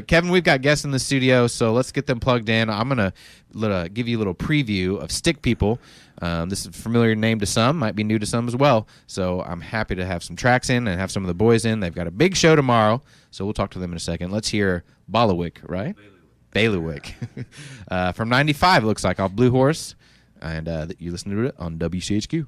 Kevin, we've got guests in the studio, so let's get them plugged in. I'm going to give you a little preview of Stick People. This is a familiar name to some, might be new to some as well. So I'm happy to have some tracks in and have some of the boys in. They've got a big show tomorrow, so we'll talk to them in a second. Let's hear Bailiwick, right? Bailiwick. From 95, it looks like, off Blue Horse. And you listen to it on WCHQ.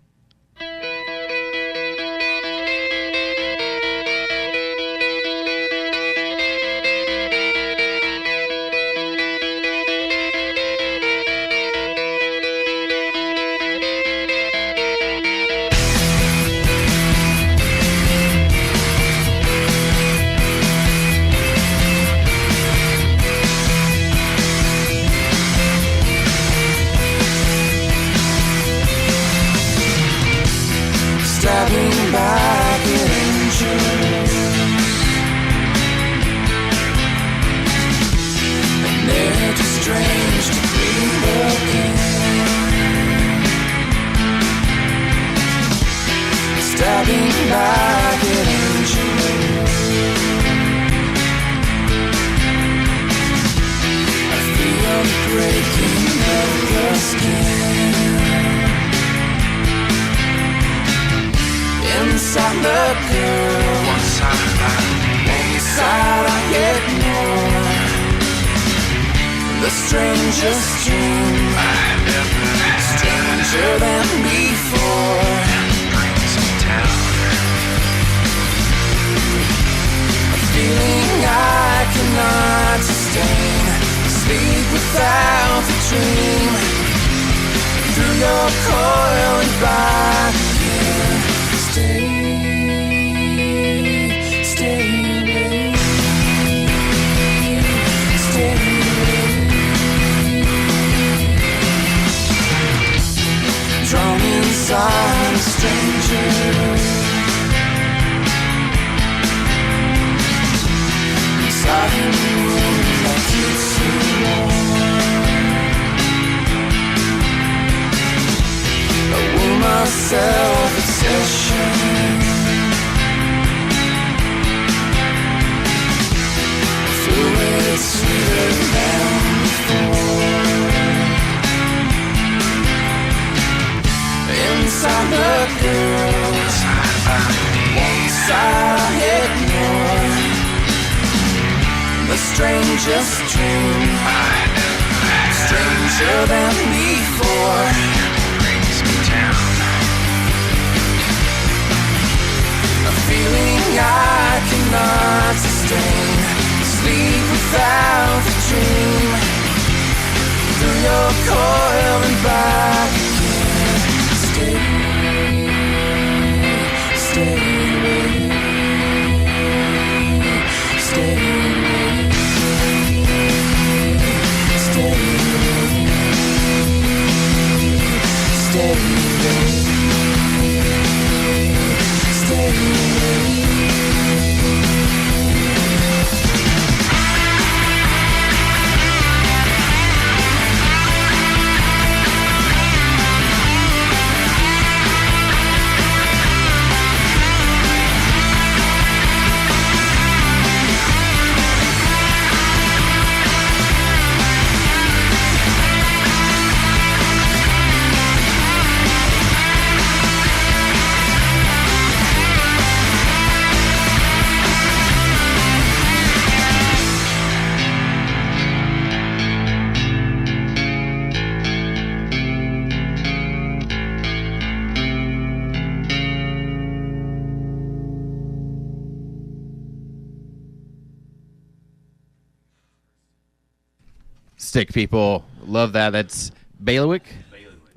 Stick People, love that. That's Bailiwick.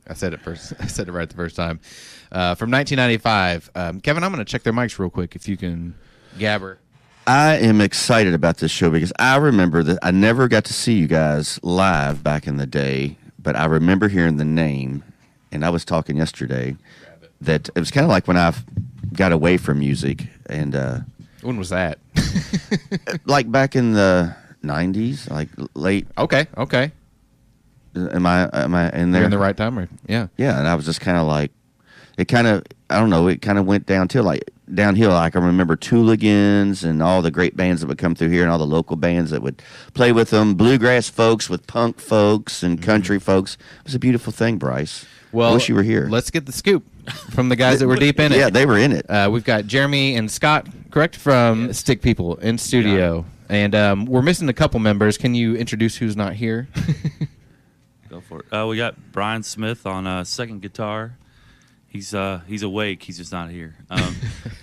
I said it first. I said it right the first time. From 1995. Kevin, I'm going to check their mics real quick if you can gabber. I am excited about this show because I remember that I never got to see you guys live back in the day, but I remember hearing the name, and I was talking yesterday that it was kind of like when I got away from music. And when was that? Like back in the 90s, like late. Okay. Am I in there? You're in the right time, or yeah. Yeah, and I was just kind of like, it kind of, I don't know, it kind of went downhill. Like I can remember Tooligans and all the great bands that would come through here, and all the local bands that would play with them. Bluegrass folks with punk folks and country folks. It was a beautiful thing, Bryce. Well, I wish you were here. Let's get the scoop from the guys that were deep in it. Yeah, they were in it. We've got Jeremy and Scott, correct, from Stick People in studio. And we're missing a couple members. Can you introduce who's not here? Go for it. We got Brian Smith on second guitar. He's awake. He's just not here.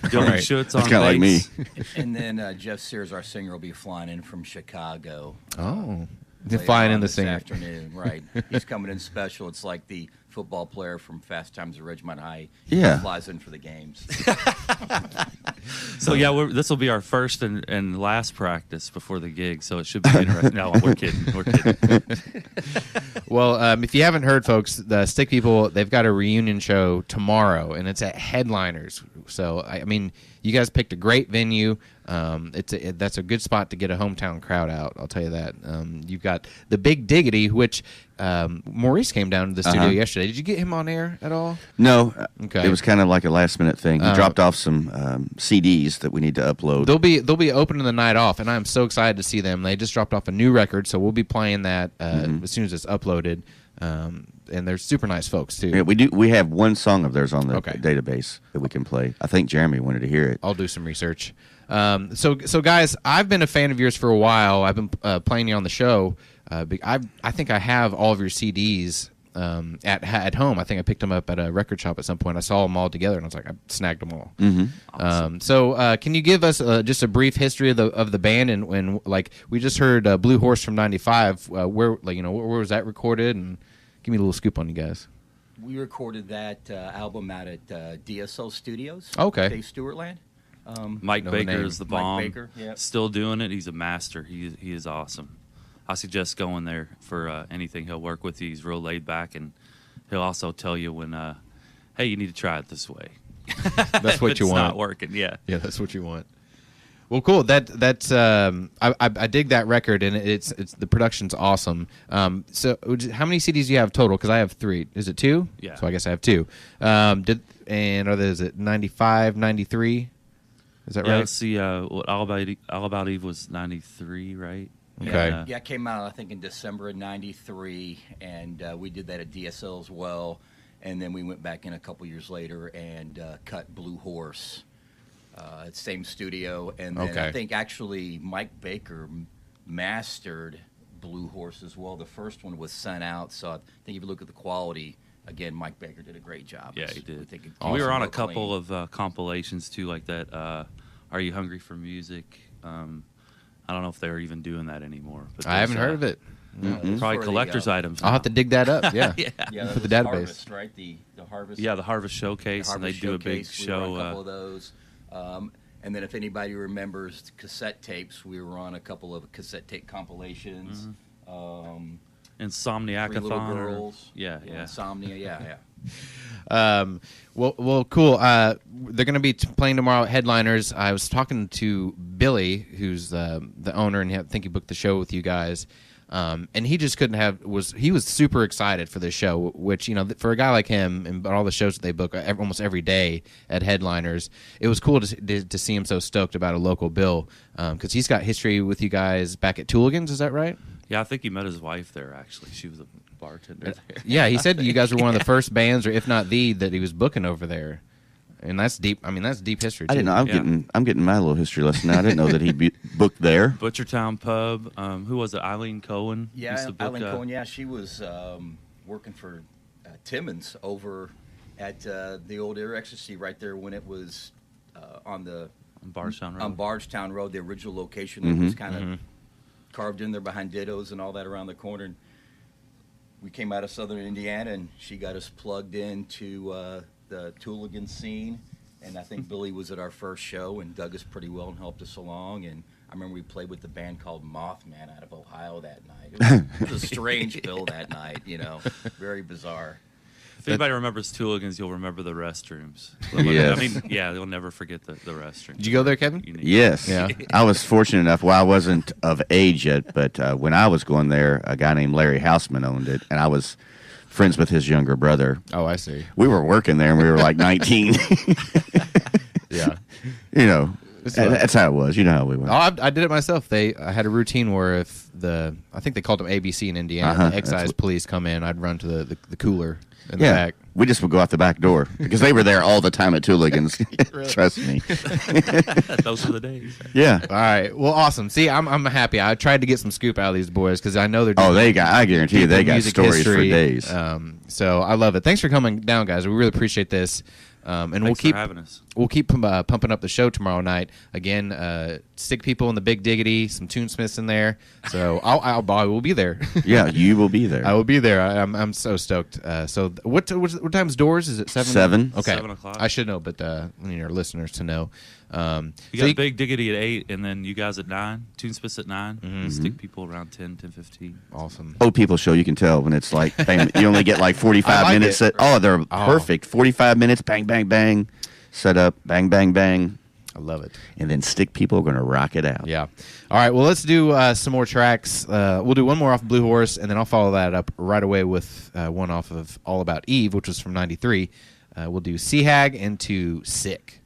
Dylan Right. Schutz That's on kinda like bass. me. And then Jeff Sears, our singer, will be flying in from Chicago. Oh, later flying in on the this singer. afternoon, right? He's coming in special. It's like the football player from Fast Times at Ridgemont High. Yeah. He flies in for the games. So yeah, this will be our first and last practice before the gig. So it should be interesting. No, we're kidding. We're kidding. Well, if you haven't heard, folks, the Stick People, they've got a reunion show tomorrow, and it's at Headliners. So, I mean, you guys picked a great venue. That's a good spot to get a hometown crowd out, I'll tell you that. You've got the Big Diggity, which Maurice came down to the studio yesterday. Did you get him on air at all? No. Okay. It was kind of like a last-minute thing. He dropped off some CDs that we need to upload. They'll be opening the night off, and I'm so excited to see them. They just dropped off a new record, so we'll be playing that as soon as it's uploaded. And they're super nice folks too. Yeah, we do. We have one song of theirs on the Okay. database that we can play. I think Jeremy wanted to hear it. I'll do some research. So guys, I've been a fan of yours for a while. I've been playing you on the show. I think I have all of your CDs at home. I think I picked them up at a record shop at some point. I saw them all together, and I was like, I snagged them all. Awesome. So can you give us just a brief history of the band and like we just heard Blue Horse from '95? Where was that recorded? And give me a little scoop on you guys. We recorded that album out at DSO Studios. Okay. Dave Stewartland. Mike know the Baker name. is the Mike bomb. Baker, yep. Still doing it. He's a master. He is awesome. I suggest going there for anything. He'll work with you. He's real laid back, and he'll also tell you when, hey, you need to try it this way. That's what If you it's want. not working. Yeah. Yeah, that's what you want. Well, cool. That's I dig that record, and it's the production's awesome. So how many CDs do you have total? Because I have 3. Is it 2? Yeah. So I guess I have 2. Is it 95, 93? Is that Yeah, right? let's see. What All About Eve was 93, right? Okay. And, Yeah, it came out, I think, in December of '93, and we did that at DSL as well. And then we went back in a couple years later and cut Blue Horse, same studio. And then Okay. I think actually Mike Baker mastered Blue Horse as well. The first one was sent out, so I think if you look at the quality, again, Mike Baker did a great job. Yeah, he did. We think it We were came on a out couple clean. of compilations too, like that. Are You Hungry for Music? I don't know if they're even doing that anymore. But I haven't those, heard of it. Those Probably for the, collector's items. I'll have to dig that up. Yeah. yeah. Yeah, for that the was database. Harvest, right? The Harvest. Yeah, the Harvest Showcase, and they Harvest do a big Showcase, we were on show. a couple of those. And then if anybody remembers cassette tapes, we were on a couple of cassette tape compilations. Insomniacathon. Three Little or- Girls. Yeah, yeah. Insomnia, yeah. Well, cool. They're going to be playing tomorrow at Headliners. I was talking to Billy, who's the owner, and I think he booked the show with you guys. And he just couldn't have he was super excited for this show, which for a guy like him and all the shows that they book almost every day at Headliners, it was cool to see him so stoked about a local bill because he's got history with you guys back at Tooligans. Is that right? Yeah, I think he met his wife there, actually. She was a bartender there. Yeah, he said you guys were one of the first bands, or if not that he was booking over there. And that's deep. I mean, that's deep history. Too. I didn't know. I'm getting my little history lesson now. I didn't know that he booked there. Butchertown Pub. Who was it? Eileen Cohen? used Yeah, to book, Eileen Cohen, yeah. She was working for Timmons over at the old Air Ecstasy right there when it was on Bardstown Road. on Bardstown Road, the original location that was kind of carved in there behind Dittos and all that around the corner. And we came out of southern Indiana, and she got us plugged into the Tooligan scene. And I think Billy was at our first show and dug us pretty well and helped us along. And I remember we played with the band called Mothman out of Ohio that night. It was a strange bill that night, very bizarre. If anybody remembers Tooligans, you'll remember the restrooms. Yes. I mean, yeah, they'll never forget the restrooms. Did you go there, Kevin? Unique. Yes. Yeah. I was fortunate enough. Well, I wasn't of age yet, but when I was going there, a guy named Larry Houseman owned it, and I was friends with his younger brother. Oh, I see. We were working there, and we were like 19. Yeah. You know, that's how it was. You know how we went. Oh, I did it myself. I had a routine where if I think they called them ABC in Indiana, the excise police come in, I'd run to the cooler in the back. We just would go out the back door because they were there all the time at Tooligans. Trust me. Those were the days. Yeah. All right. Well, awesome. See, I'm happy. I tried to get some scoop out of these boys because I know they're. I guarantee you, they got stories for days. So I love it. Thanks for coming down, guys. We really appreciate this. And Thanks for having us. We'll keep pumping up the show tomorrow night. Again, Stick People in the Big Diggity, some Tunesmiths in there. So I will be there. Yeah, you will be there. I will be there. I'm so stoked. So what time's doors? Is it 7? 7. Okay. 7 o'clock. I should know, but we need our listeners to know. You got Big Diggity at 8, and then you guys at 9. Tunesmiths at 9. Mm-hmm. Stick People around 10:15. Awesome. Old people show you can tell when it's like bang, you only get like 45 like minutes. it. They're perfect. 45 minutes, bang, bang, bang. Set up, bang, bang, bang. I love it. And then Stick People are going to rock it out. Yeah. All right. Well, let's do some more tracks. We'll do one more off Blue Horse, and then I'll follow that up right away with one off of All About Eve, which was from '93. We'll do Sea Hag into Sick.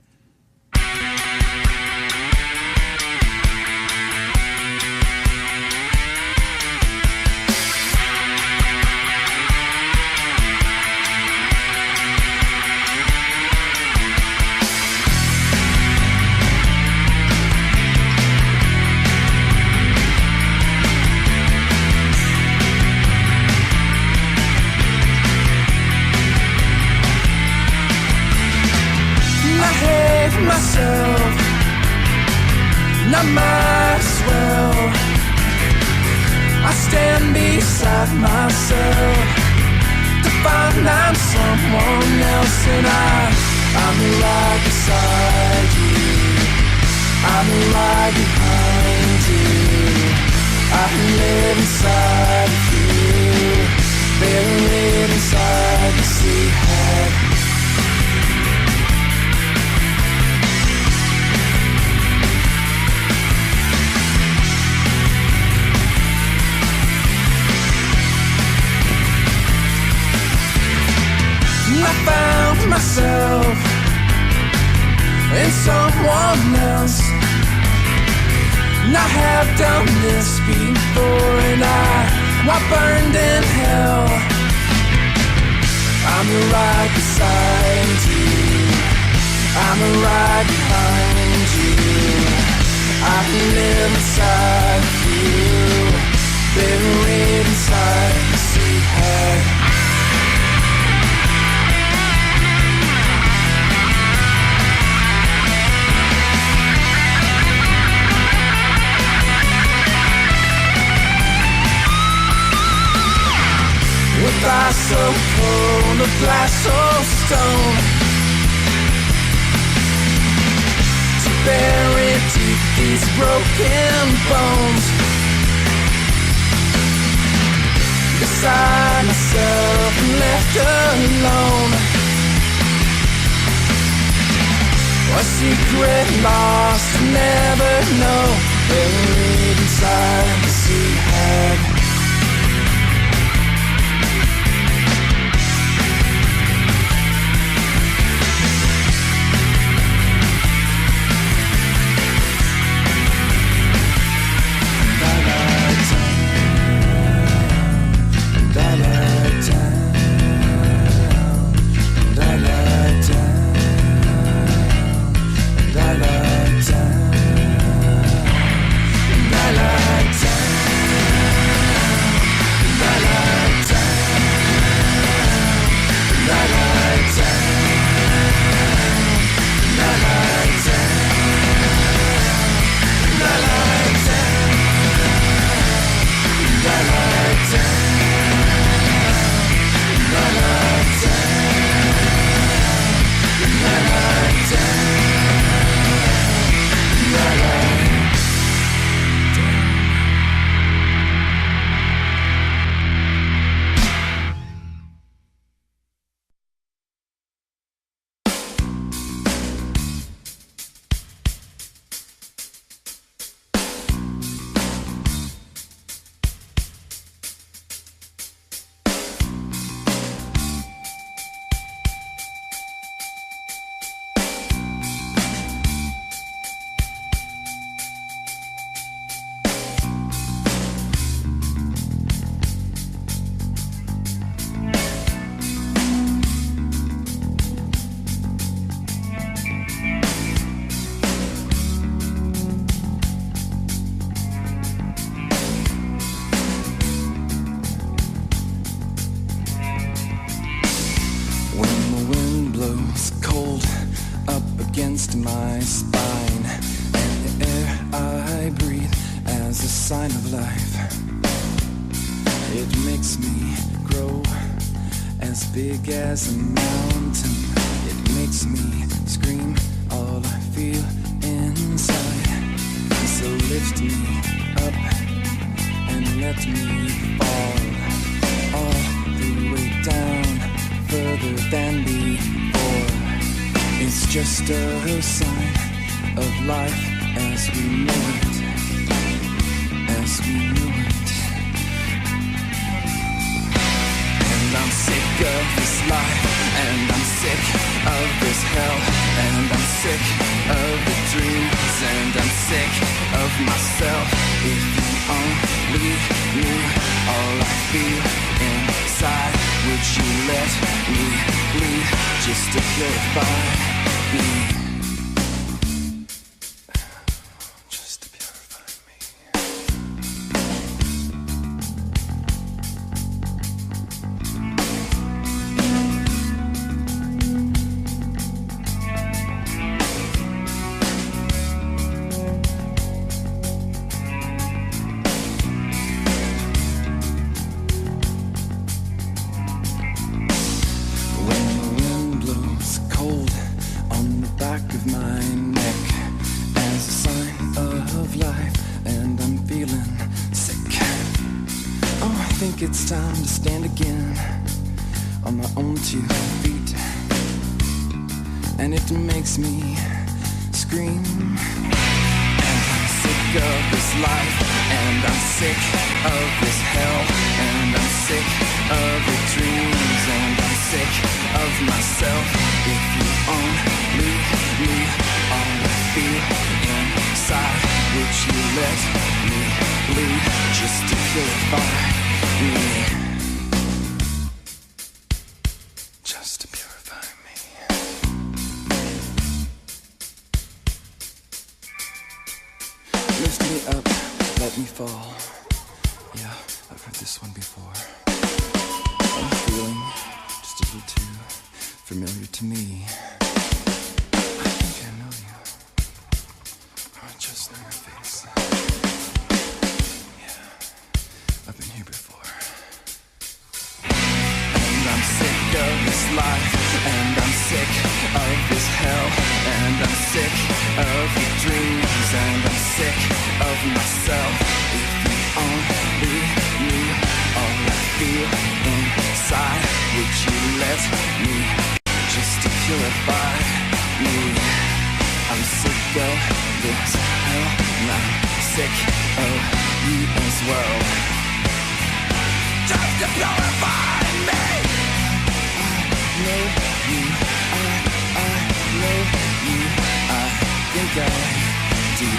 Myself, and I might as well. I stand beside myself to find I'm someone else, and I'm right beside you. I'm right behind you. I live inside of you. Buried inside the sea head. I found myself in someone else, and I have done this before, and I burned in hell. I'm right beside you, I'm right behind you. I live inside you, buried inside the sea head. With eyes so cold, of glass so stone, to bury deep these broken bones. Beside myself and left alone, a secret lost to never know, buried inside the sea head. sign of life. It makes me grow as big as a mountain. It makes me scream all I feel inside. So lift me up and let me fall all the way down, further than before. It's just a sign of life as we know it, as we know it. And I'm sick of this life, and I'm sick of this hell, and I'm sick of the dreams, and I'm sick of myself. If you only knew all I feel inside, would you let me bleed just to purify me? Just to purify me. When the wind blows cold on the back of my neck as a sign of life, and I'm feeling sick. Oh, I think it's time to stand again on my own 2 feet, and it makes me scream. And I'm sick of this life, and I'm sick of this hell, and I'm sick of the dreams, and I'm sick of myself. If you only knew all I feel inside, would you let me bleed just to purify me? Just to purify me. Lift me up, let me fall. Yeah, I've heard this one before. I'm feeling just a little too familiar to me. I think I know you. I just know your face. Yeah, I've been here before. And I'm sick of this life, and I'm sick of this hell, and I'm sick of the dreams, and I'm sick of myself. If you only knew all I feel inside, would you let me just to purify me? I'm sick of this hell, and I'm sick of you as well. Just to purify me. I know you, I know you, I think I do.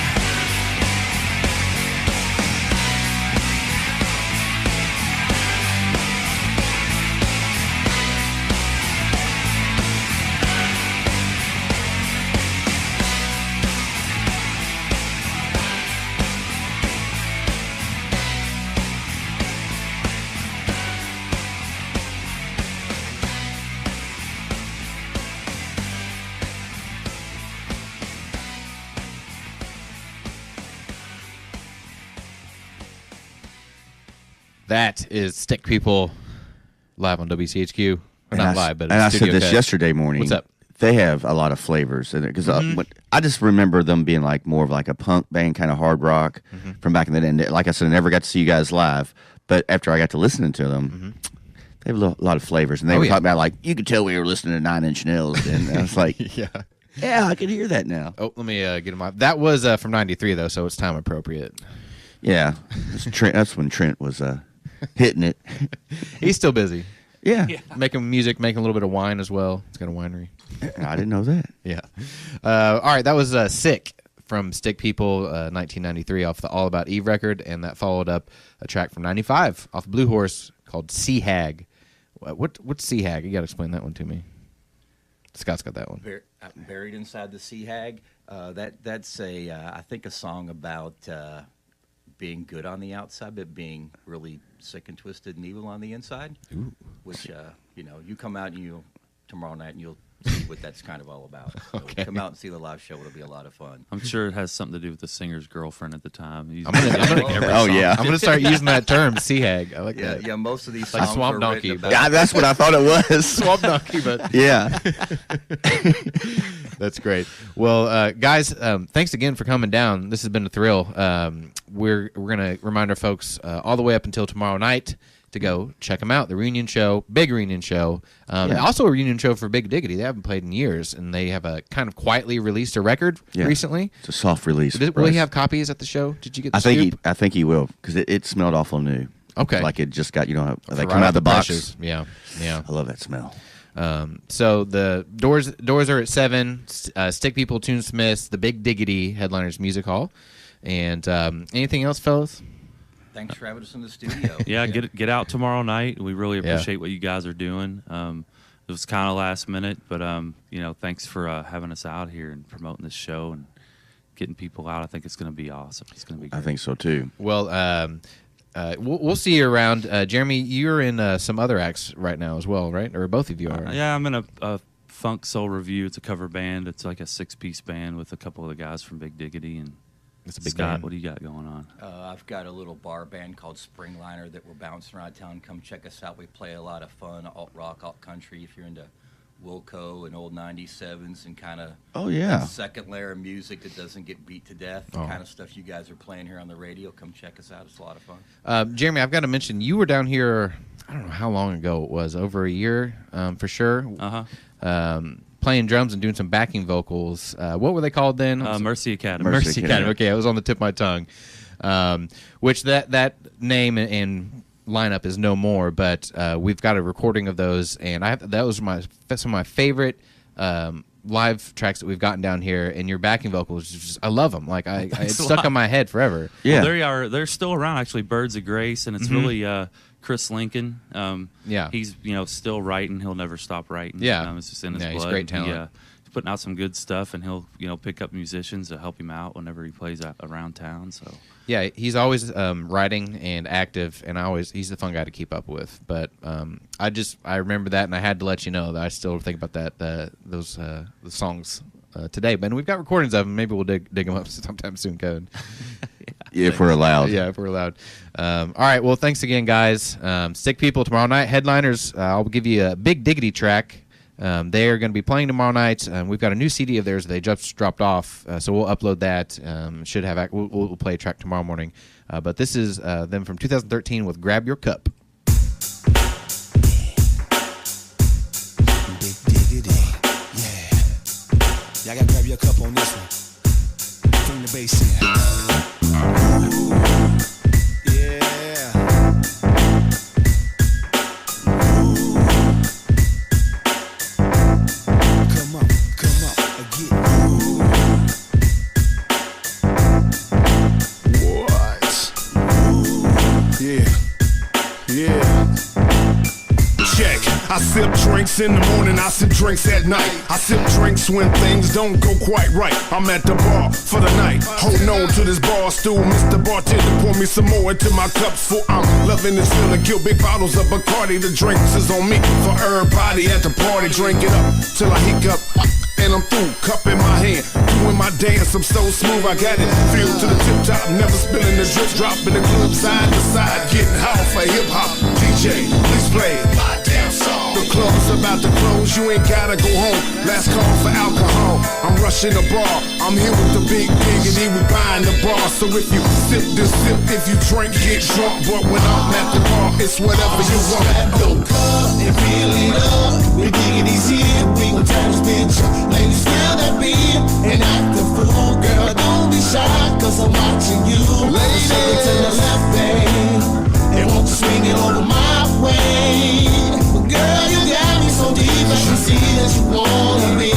That is Stick People live on WCHQ. Or not live, but and I Studio said this Cat. yesterday morning. What's up? They have a lot of flavors in it because I just remember them being like more of like a punk band, kind of hard rock from back in the day. And like I said, I never got to see you guys live, but after I got to listening to them, they have a lot of flavors. And they were talking about like you could tell we were listening to 9 Inch Nails, and I was like, Yeah. yeah, I can hear that now. Oh, let me get him off. That was from '93 though, so it's time appropriate. Yeah, that's when Trent was hitting it. He's still busy. Yeah. Making music, making a little bit of wine as well. He's got a winery. I didn't know that. Yeah. All right, that was Sick from Stick People, 1993 off the All About Eve record, and that followed up a track from '95 off Blue Horse called Sea Hag. What's Sea Hag? You got to explain that one to me. Scott's got that one. Buried Inside the Sea Hag. That's I think a song about being good on the outside, but being really sick and twisted and evil on the inside. Ooh. Which you come out and tomorrow night and you'll see what that's kind of all about. So Okay. come out and see the live show. It'll be a lot of fun. I'm sure it has something to do with the singer's girlfriend at the time. I'm gonna start using that term, sea hag. I like Yeah, that. yeah. Most of these Like songs Swamp were Donkey, written but- about. Yeah, that's what I thought it was. Swamp donkey, but Yeah. that's great. Well, guys, thanks again for coming down. This has been a thrill. We're gonna remind our folks all the way up until tomorrow night to go check them out. The reunion show, big reunion show. And also a reunion show for Big Diggity. They haven't played in years, and they have a kind of quietly released a record recently. It's a soft release. Will he have copies at the show? Did you get the scoop? I think he will, because it smelled awful new. Okay. Like it just got, they Right come out of the box. presses. Yeah, yeah. I love that smell. So the doors are at 7. Stick People, Tune Smiths, the Big Diggity Headliners Music Hall. And anything else, fellas? Thanks for having us in the studio. Yeah, get out tomorrow night. We really appreciate what you guys are doing. It was kind of last minute, but thanks for having us out here and promoting this show and getting people out. I think it's going to be awesome. It's going to be great. I think so too. Well, we'll see you around. Jeremy, you're in some other acts right now as well, right? Or both of you are? Yeah, I'm in a Funk Soul Review. It's a cover band. It's like a 6-piece band with a couple of the guys from Big Diggity. And It's a big Scott, band. what do you got going on? I've got a little bar band called Springliner that we're bouncing around town. Come check us out. We play a lot of fun alt rock, alt country. If you're into Wilco and old 97s and kind of second layer of music that doesn't get beat to death, the kind of stuff you guys are playing here on the radio, come check us out. It's a lot of fun. Jeremy, I've got to mention, you were down here, I don't know how long ago it was, over a year for sure. Playing drums and doing some backing vocals. What were they called then? Mercy Academy. Mercy Academy. Okay, it was on the tip of my tongue. Which that name and lineup is no more, but we've got a recording of those, and that was some of my favorite live tracks that we've gotten down here. And your backing vocals, I love them. Like it's stuck in my head forever. Yeah, well, they're still around actually. Birds of Grace, and it's really Chris Lincoln. He's still writing. He'll never stop writing. It's just in his blood. He's great talent. He's putting out some good stuff, and he'll pick up musicians to help him out whenever he plays around town. So yeah, he's always writing and active, and he's the fun guy to keep up with. But I remember that, and I had to let you know that I still think about the songs today. But we've got recordings of them. Maybe we'll dig them up sometime soon, Kevin. if we're allowed. Yeah, if we're allowed. All right. Well, thanks again, guys. Stick People tomorrow night. Headliners, I'll give you a Big Diggity track. They are going to be playing tomorrow night. We've got a new CD of theirs they just dropped off, so we'll upload that. We'll play a track tomorrow morning. But this is them from 2013 with Grab Your Cup. Big Diggity, yeah. Y'all gotta grab your cup on this one. Bring the bass in. Ooh, yeah. Ooh. Come up, get. Ooh. What? Ooh. Yeah. Check. I sip drinks in the morning, I sip drinks at night. I sip drinks when things don't go quite right. I'm at the bar for the night, holding on to this bar stool. Mr. Bartender, pour me some more into my cups, for I'm loving this feeling. Kill big bottles of Bacardi, the drinks is on me for everybody at the party. Drink it up till I hiccup, and I'm through. Cup in my hand, doing my dance. I'm so smooth, I got it. Feel to the tip top, never spilling the drip. Dropping the club side to side, getting hot for hip hop. DJ, please play my damn song. The club's about to close, you ain't gotta go home. Last call for alcohol, I'm rushing the bar. I'm here with the Big Diggity, we buying the bar. So if you sip this sip, if you drink, get drunk. But when I'm at the bar, it's whatever you want. Grab your cup and fill it up. Big Diggity's here, we gon' turn this bitch up. Ladies, fill that beer and act the fool. Girl, don't be shy, cause I'm watching you. Ladies, shake it to the left, babe, and won't you swing it over my way. But girl, you got me so deep, I can see that you wanna be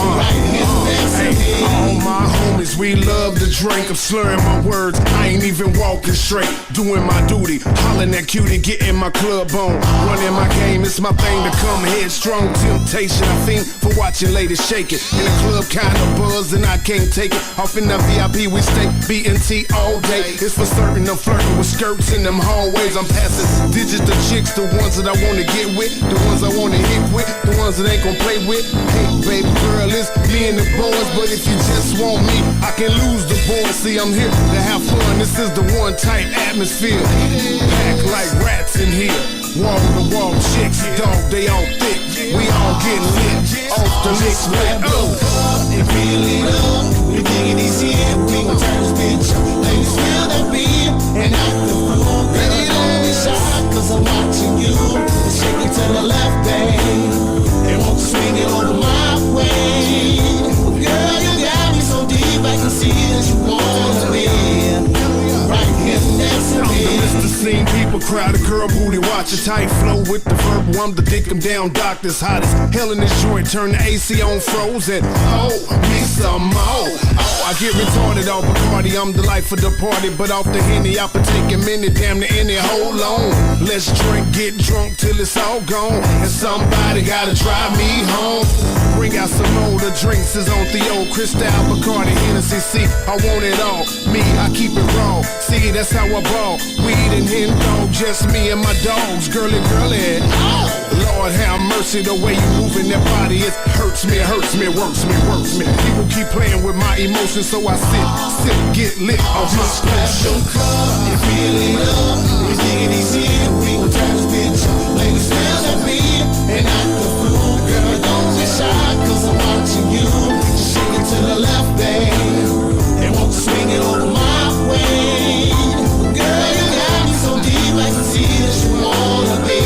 right here next to me. All my homies, we love to drink. I'm slurring my words, I ain't even walking straight. Doing my duty, hollering at cutie, getting my club on. Running my game, it's my thing to come headstrong. Temptation, I fiend for watching ladies shake it. In the club, kind of buzz, and I can't take it. Off in the VIP, we stay B&T all day. It's for certain I'm flirting with skirts in them hallways. I'm passing digits to chicks, the ones that I wanna get with, the ones I wanna hit with, the ones that ain't gon' play with. Hey, baby girl, it's me and the boys, but if you just want me, I can lose the boys. See, I'm here to have fun. This is the one type atmosphere. Packed like rats in here. Wall to wall chicks, dog, they all thick. We all get lit off the licks with and fill it up. We digging these here, we gon' turn this bitch up. Ladies feel that beat and act the fool. Girl, don't be shy, cause I'm watching you. Shake it to the left, babe, and won't swing it over my way. Girl, you got me so deep, I can see that you wanna be right here next to me. Mr. Scene, people crowd, a girl booty, watch a tight flow with the verbal. I'm the dick 'em down doctors, hot as hell in this joint. Turn the AC on frozen. Oh, me some more. Oh, I get retarded off Bacardi. I'm the life of the party, but off the Henny, I could take a minute, damn near any. Hold on, let's drink, get drunk till it's all gone, and somebody gotta drive me home. Bring out some more. The drinks is on Theo, Cristal, Bacardi, Hennessy. See, I want it all. Me, I keep it raw. See, that's how I ball. Weed and hen dog, just me and my dogs. Girly, girly. Oh, Lord have mercy, the way you moving that body, it hurts me, works me. People keep playing with my emotions, so I sit, get lit off my special cup and fill it up. We digging these here, we gon' turn this bitch up. Ladies feel that beat and act the fool. Girl, don't be shy, cause I'm watching you. Shake it to the left, babe, and won't swing it over my way. Girl, you got me so deep, I can see that you wanna be.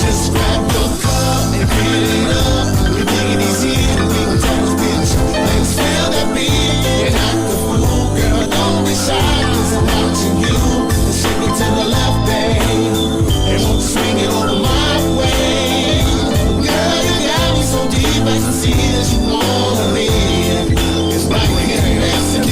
Just grab your cup and fill it up. We digging these here, we gon' turn this bitch up. Ladies feel that beat and act the fool. Girl, don't be shy, cause I'm watching you. Shake it to the left, babe, and won't swing it over my way. Girl, you got me so deep, I can see that you wanna be. It's like we're getting next to me.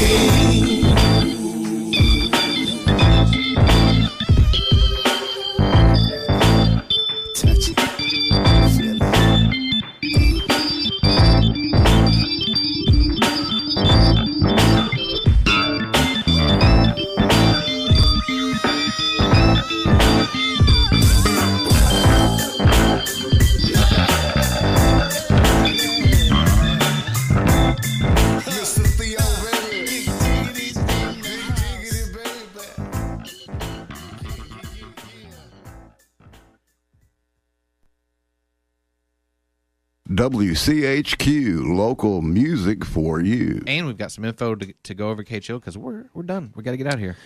WCHQ, local music for you. And we've got some info to go over KHO because we're done. We got to get out of here.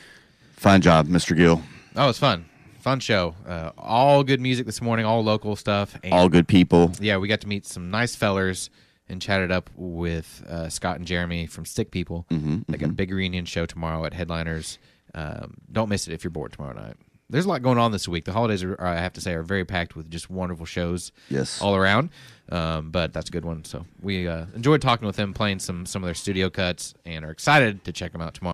Fine job, Mr. Gill. Oh, it's fun. Fun show. All good music this morning, all local stuff. And all good people. Yeah, we got to meet some nice fellers and chatted up with Scott and Jeremy from Stick People. They got a big reunion show tomorrow at Headliners. Don't miss it if you're bored tomorrow night. There's a lot going on this week. The holidays, I have to say, are very packed with just wonderful shows all around. But that's a good one. So we enjoyed talking with them, playing some of their studio cuts, and are excited to check them out tomorrow.